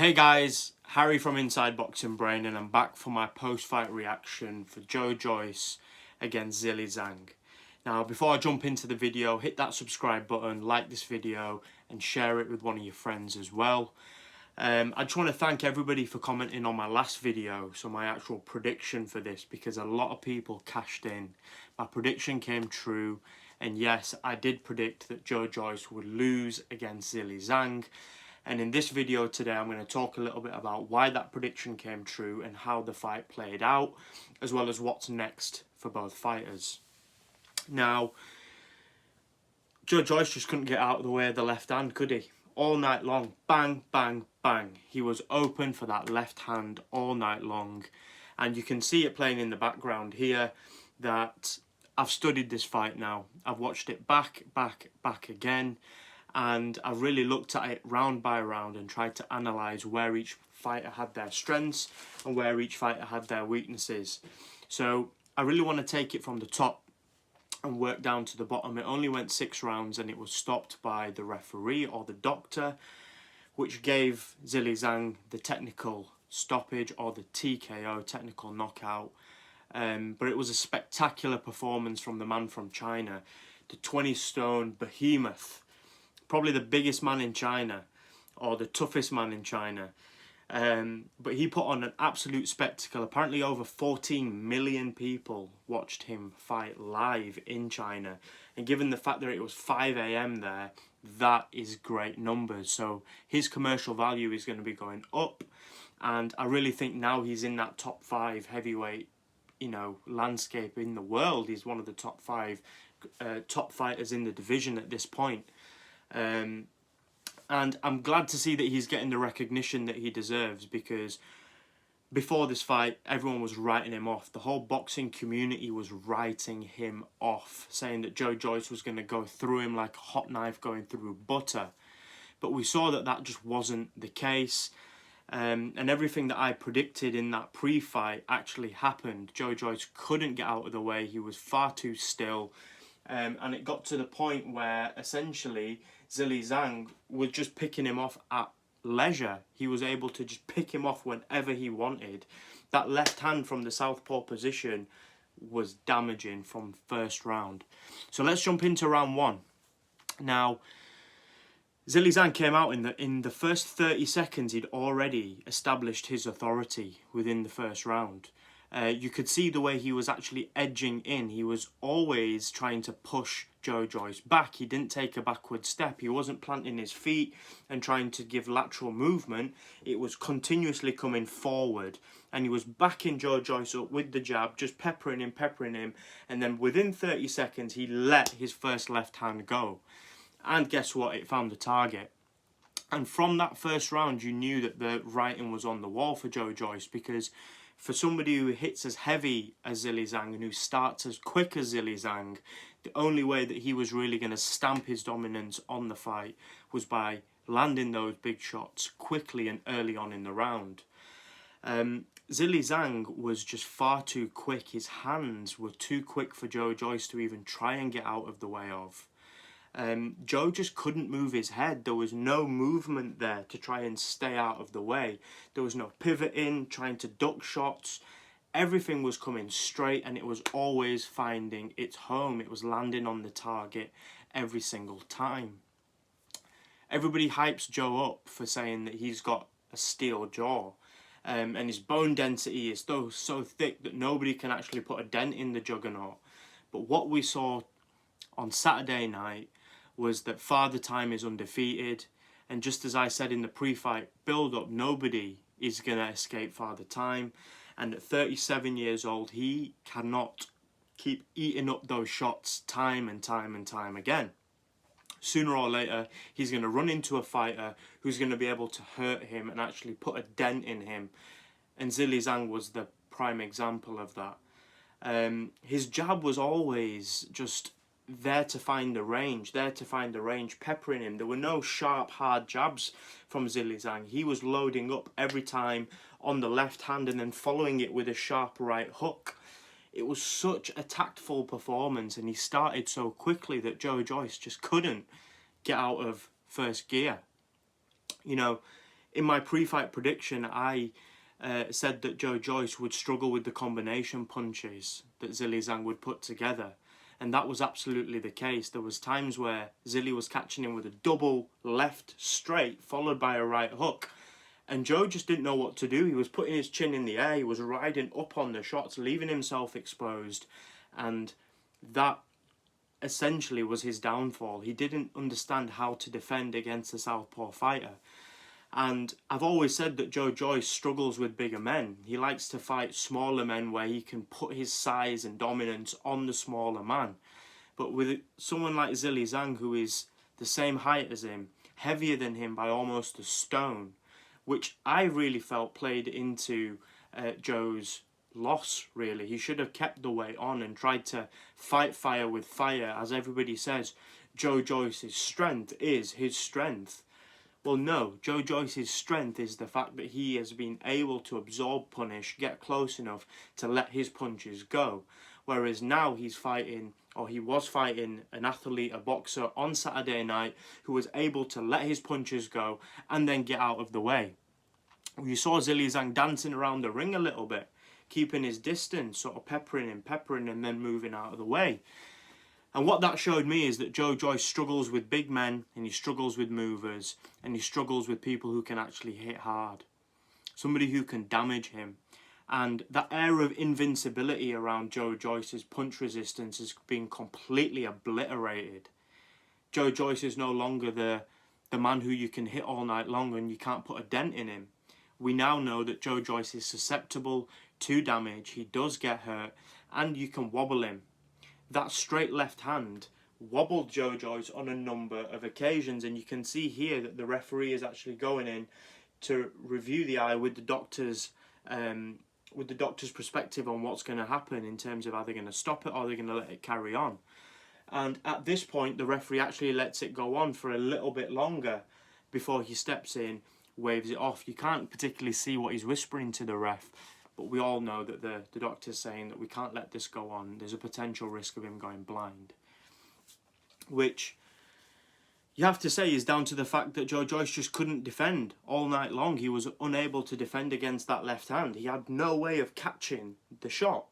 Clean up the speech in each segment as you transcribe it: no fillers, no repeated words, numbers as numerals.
Hey guys, Harry from Inside Boxing Brain, and I'm back for my post-fight reaction for Joe Joyce against Zhang. Now, before I jump into the video, hit that subscribe button, like this video, and share it with one of your friends as well. I just want to thank everybody for commenting on my last video, so my actual prediction for this, because a lot of people cashed in. My prediction came true, and yes, I did predict that Joe Joyce would lose against Zhang. And in this video today, I'm going to talk a little bit about why that prediction came true and how the fight played out, as well as what's next for both fighters. Now, Joe Joyce just couldn't get out of the way of the left hand, could he? All night long, bang, bang, bang. He was open for that left hand all night long. And you can see it playing in the background here that I've studied this fight now. I've watched it back again. And I really looked at it round by round and tried to analyse where each fighter had their strengths and where each fighter had their weaknesses. So I really want to take it from the top and work down to the bottom. It only went 6 rounds and it was stopped by the referee or the doctor, which gave Zhang the technical stoppage or the TKO, technical knockout. But it was a spectacular performance from the man from China, the 20-stone behemoth. Probably the biggest man in China, or the toughest man in China. But he put on an absolute spectacle. Apparently over 14 million people watched him fight live in China. And given the fact that it was 5 AM there, that is great numbers. So his commercial value is going to be going up. And I really think now he's in that top 5 heavyweight, landscape in the world. He's one of the top 5 top fighters in the division at this point. And I'm glad to see that he's getting the recognition that he deserves, because before this fight everyone was writing him off. The whole boxing community was writing him off, saying that Joe Joyce was going to go through him like a hot knife going through butter. But we saw that that just wasn't the case, and everything that I predicted in that pre-fight actually happened. Joe Joyce couldn't get out of the way. He was far too still. And it got to the point where essentially Zhang was just picking him off at leisure. He was able to just pick him off whenever he wanted. That left hand from the southpaw position was damaging from first round. So let's jump into round 1. Now, Zhang came out in the first 30 seconds. He'd already established his authority within the first round. You could see the way he was actually edging in. He was always trying to push Joe Joyce back. He didn't take a backward step. He wasn't planting his feet and trying to give lateral movement. It was continuously coming forward. And he was backing Joe Joyce up with the jab, just peppering him. And then within 30 seconds, he let his first left hand go. And guess what? It found the target. And from that first round, you knew that the writing was on the wall for Joe Joyce, because for somebody who hits as heavy as Zhang and who starts as quick as Zhang, the only way that he was really going to stamp his dominance on the fight was by landing those big shots quickly and early on in the round. Zhang was just far too quick. His hands were too quick for Joe Joyce to even try and get out of the way of. Joe just couldn't move his head. There was no movement there to try and stay out of the way. There was no pivoting, trying to duck shots. Everything was coming straight and it was always finding its home. It was landing on the target every single time. Everybody hypes Joe up for saying that he's got a steel jaw. And his bone density is so thick that nobody can actually put a dent in the juggernaut. But what we saw on Saturday night was that Father Time is undefeated, and just as I said in the pre-fight build-up, nobody is going to escape Father Time, and at 37 years old, he cannot keep eating up those shots time and time again. Sooner or later, he's going to run into a fighter who's going to be able to hurt him and actually put a dent in him, and Zhang was the prime example of that. His jab was always just there to find the range, peppering him. There were no sharp, hard jabs from Zhang. He was loading up every time on the left hand and then following it with a sharp right hook. It was such a tactful performance, and he started so quickly that Joe Joyce just couldn't get out of first gear. in my pre-fight prediction, I said that Joe Joyce would struggle with the combination punches that Zhilei Zhang would put together. And that was absolutely the case. There was times where Zhilei was catching him with a double left straight followed by a right hook. And Joe just didn't know what to do. He was putting his chin in the air. He was riding up on the shots, leaving himself exposed. And that essentially was his downfall. He didn't understand how to defend against a southpaw fighter. And I've always said that Joe Joyce struggles with bigger men. He likes to fight smaller men where he can put his size and dominance on the smaller man. But with someone like Zhilei Zhang, who is the same height as him, heavier than him by almost a stone, which I really felt played into Joe's loss, really. He should have kept the weight on and tried to fight fire with fire. As everybody says, Joe Joyce's strength is his strength. Well, no, Joe Joyce's strength is the fact that he has been able to absorb punish, get close enough to let his punches go. Whereas now he's fighting, or he was fighting, an athlete, a boxer on Saturday night who was able to let his punches go and then get out of the way. You saw Zhilei Zhang dancing around the ring a little bit, keeping his distance, sort of peppering and then moving out of the way. And what that showed me is that Joe Joyce struggles with big men, and he struggles with movers, and he struggles with people who can actually hit hard. Somebody who can damage him. And that air of invincibility around Joe Joyce's punch resistance has been completely obliterated. Joe Joyce is no longer the man who you can hit all night long and you can't put a dent in him. We now know that Joe Joyce is susceptible to damage, he does get hurt, and you can wobble him. That straight left hand wobbled Joe Joyce on a number of occasions, and you can see here that the referee is actually going in to review the eye with the doctor's perspective on what's going to happen in terms of are they going to stop it or are they going to let it carry on. And at this point, the referee actually lets it go on for a little bit longer before he steps in, waves it off. You can't particularly see what he's whispering to the ref, but we all know that the doctor's saying that we can't let this go on. There's a potential risk of him going blind. Which you have to say is down to the fact that Joe Joyce just couldn't defend all night long. He was unable to defend against that left hand. He had no way of catching the shot.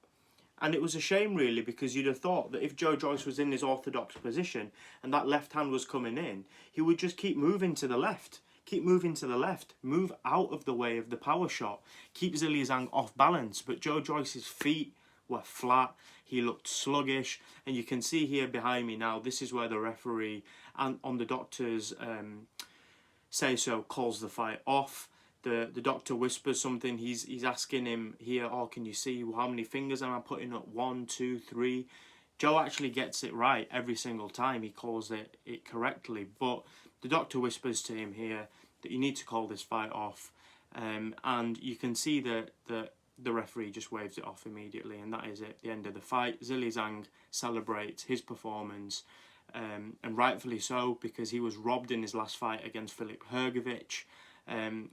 And it was a shame, really, because you'd have thought that if Joe Joyce was in his orthodox position and that left hand was coming in, he would just keep moving to the left. Keep moving to the left, move out of the way of the power shot, keep Zhilei Zhang off balance. But Joe Joyce's feet were flat, he looked sluggish, and you can see here behind me now, this is where the referee, and on the doctor's say-so, calls the fight off. The doctor whispers something, he's asking him here, oh, can you see how many fingers am I putting up? 1, 2, 3. Joe actually gets it right every single time, he calls it correctly, but the doctor whispers to him here that you need to call this fight off, and you can see that the referee just waves it off immediately, and that is it, the end of the fight. Zhilei Zhang celebrates his performance, and rightfully so, because he was robbed in his last fight against Filip Hrgovic,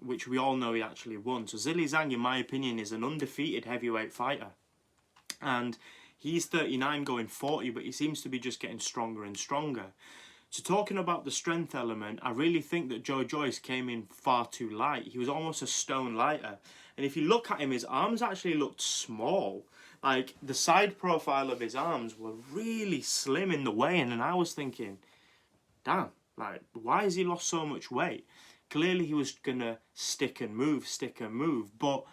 which we all know he actually won. So Zhilei Zhang, in my opinion, is an undefeated heavyweight fighter, and he's 39 going 40, but he seems to be just getting stronger and stronger. So talking about the strength element, I really think that Joe Joyce came in far too light. He was almost a stone lighter. And if you look at him, his arms actually looked small. Like, the side profile of his arms were really slim in the weigh-in. And I was thinking, damn, like, why has he lost so much weight? Clearly he was going to stick and move. But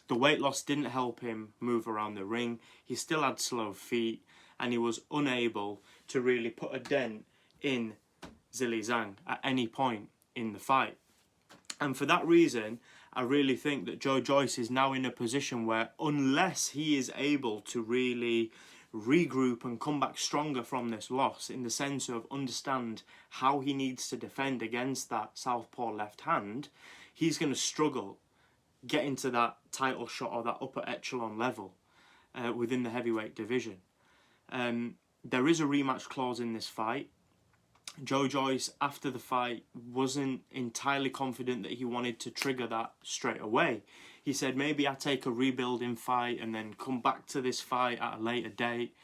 the weight loss didn't help him move around the ring. He still had slow feet. And he was unable to really put a dent in Zhilei Zhang at any point in the fight. And for that reason, I really think that Joe Joyce is now in a position where, unless he is able to really regroup and come back stronger from this loss, in the sense of understand how he needs to defend against that southpaw left hand, he's going to struggle getting to that title shot or that upper echelon level within the heavyweight division. There is a rematch clause in this fight. Joe Joyce, after the fight, wasn't entirely confident that he wanted to trigger that straight away. He said, maybe I take a rebuilding fight and then come back to this fight at a later date.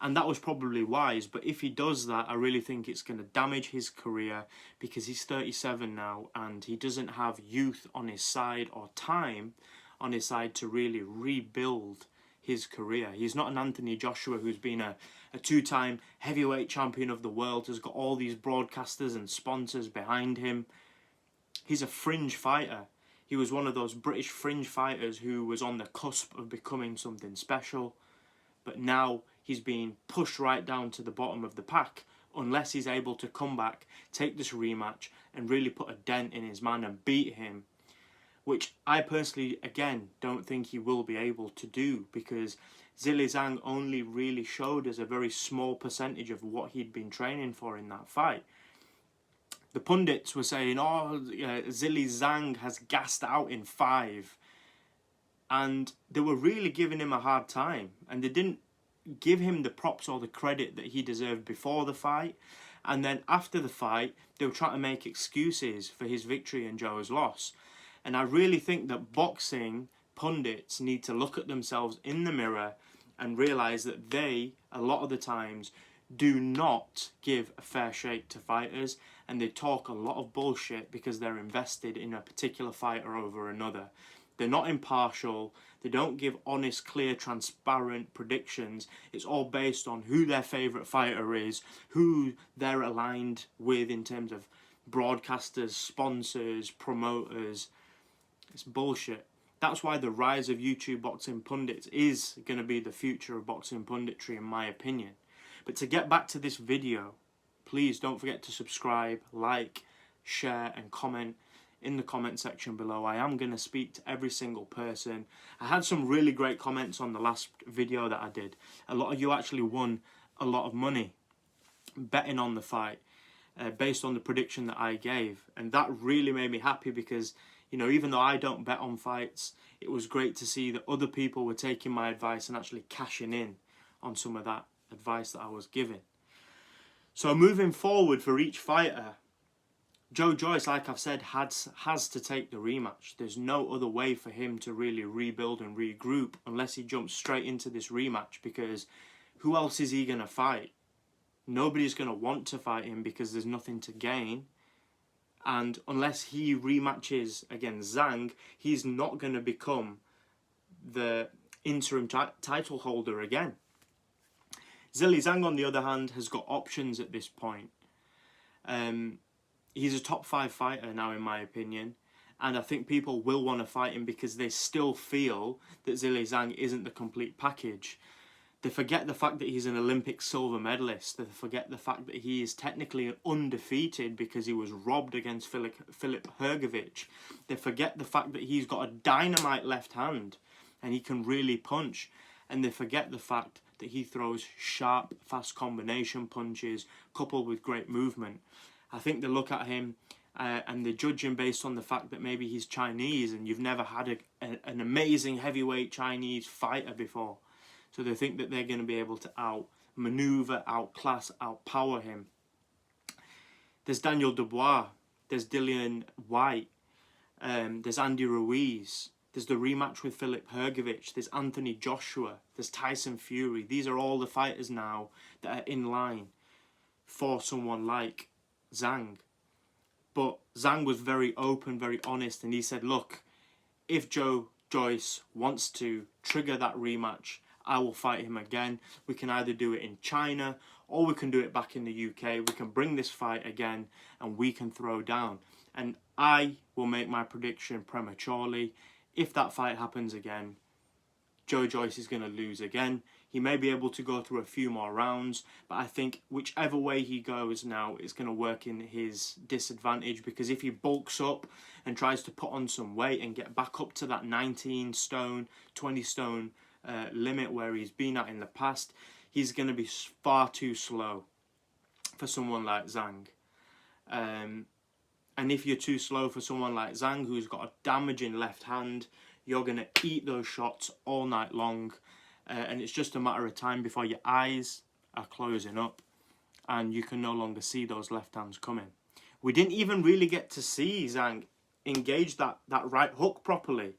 And that was probably wise, but if he does that, I really think it's going to damage his career, because he's 37 now and he doesn't have youth on his side or time on his side to really rebuild his career. He's not an Anthony Joshua who's been a two-time heavyweight champion of the world, has got all these broadcasters and sponsors behind him. He's a fringe fighter. He was one of those British fringe fighters who was on the cusp of becoming something special, but now he's being pushed right down to the bottom of the pack unless he's able to come back, take this rematch and really put a dent in his man and beat him, which I personally, again, don't think he will be able to do, because Zhilei Zhang only really showed us a very small percentage of what he'd been training for in that fight. The pundits were saying, oh, Zhilei Zhang has gassed out in 5. And they were really giving him a hard time. And they didn't give him the props or the credit that he deserved before the fight. And then after the fight, they were trying to make excuses for his victory and Joe's loss. And I really think that boxing pundits need to look at themselves in the mirror and realise that they, a lot of the times, do not give a fair shake to fighters, and they talk a lot of bullshit because they're invested in a particular fighter over another. They're not impartial, they don't give honest, clear, transparent predictions. It's all based on who their favourite fighter is, who they're aligned with in terms of broadcasters, sponsors, promoters. It's bullshit. That's why the rise of YouTube boxing pundits is going to be the future of boxing punditry, in my opinion. But to get back to this video, please don't forget to subscribe, like, share and comment in the comment section below. I am going to speak to every single person. I had some really great comments on the last video that I did. A lot of you actually won a lot of money betting on the fight based on the prediction that I gave. And that really made me happy because, you know, even though I don't bet on fights, it was great to see that other people were taking my advice and actually cashing in on some of that advice that I was giving. So moving forward for each fighter, Joe Joyce, like I've said, has to take the rematch. There's no other way for him to really rebuild and regroup unless he jumps straight into this rematch, because who else is he going to fight? Nobody's going to want to fight him because there's nothing to gain. And unless he rematches against Zhang, he's not going to become the interim title holder again. Zhilei Zhang, on the other hand, has got options at this point. He's a top 5 fighter now, in my opinion. And I think people will want to fight him because they still feel that Zhilei Zhang isn't the complete package. They forget the fact that he's an Olympic silver medalist. They forget the fact that he is technically undefeated because he was robbed against Filip Hrgović. They forget the fact that he's got a dynamite left hand and he can really punch. And they forget the fact that he throws sharp, fast combination punches coupled with great movement. I think they look at him and they judge him based on the fact that maybe he's Chinese and you've never had an amazing heavyweight Chinese fighter before. So they think that they're going to be able to outmaneuver, outclass, outpower him. There's Daniel Dubois, there's Dillian White, there's Andy Ruiz, there's the rematch with Filip Hrgović, there's Anthony Joshua, there's Tyson Fury. These are all the fighters now that are in line for someone like Zhang. But Zhang was very open, very honest, and he said, look, if Joe Joyce wants to trigger that rematch, I will fight him again. We can either do it in China or we can do it back in the UK. We can bring this fight again and we can throw down. And I will make my prediction prematurely. If that fight happens again, Joe Joyce is going to lose again. He may be able to go through a few more rounds, but I think whichever way he goes now, it's going to work in his disadvantage, because if he bulks up and tries to put on some weight and get back up to that 19 stone, 20 stone limit where he's been at in the past, he's going to be far too slow for someone like Zhang. And if you're too slow for someone like Zhang, who's got a damaging left hand, you're going to eat those shots all night long. And it's just a matter of time before your eyes are closing up and you can no longer see those left hands coming. We didn't even really get to see Zhang engage that right hook properly.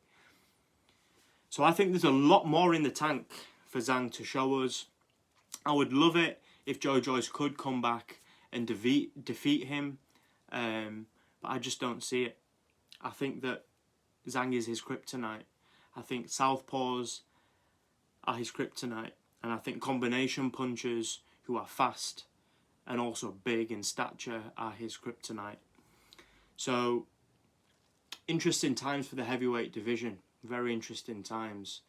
So I think there's a lot more in the tank for Zhang to show us. I would love it if Joe Joyce could come back and defeat him, but I just don't see it. I think that Zhang is his kryptonite. I think Southpaws are his kryptonite, and I think combination punchers who are fast and also big in stature are his kryptonite. So, interesting times for the heavyweight division. Very interesting times.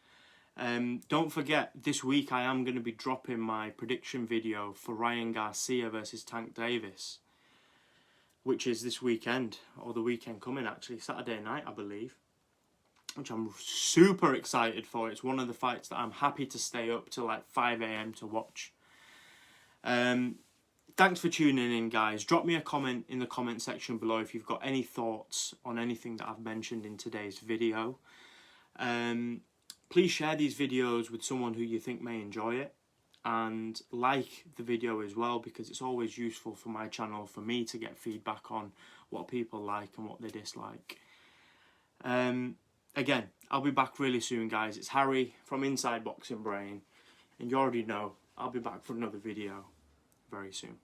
Don't forget, this week I am going to be dropping my prediction video for Ryan Garcia versus Tank Davis, which is this weekend, or the weekend coming actually, Saturday night I believe, which I'm super excited for. It's one of the fights that I'm happy to stay up till like 5 AM to watch. Thanks for tuning in, guys. Drop me a comment in the comment section below if you've got any thoughts on anything that I've mentioned in today's video. Please share these videos with someone who you think may enjoy it, and like the video as well, because it's always useful for my channel, for me to get feedback on what people like and what they dislike. Again, I'll be back really soon, guys. It's Harry from Inside Boxing Brain, and you already know I'll be back for another video very soon.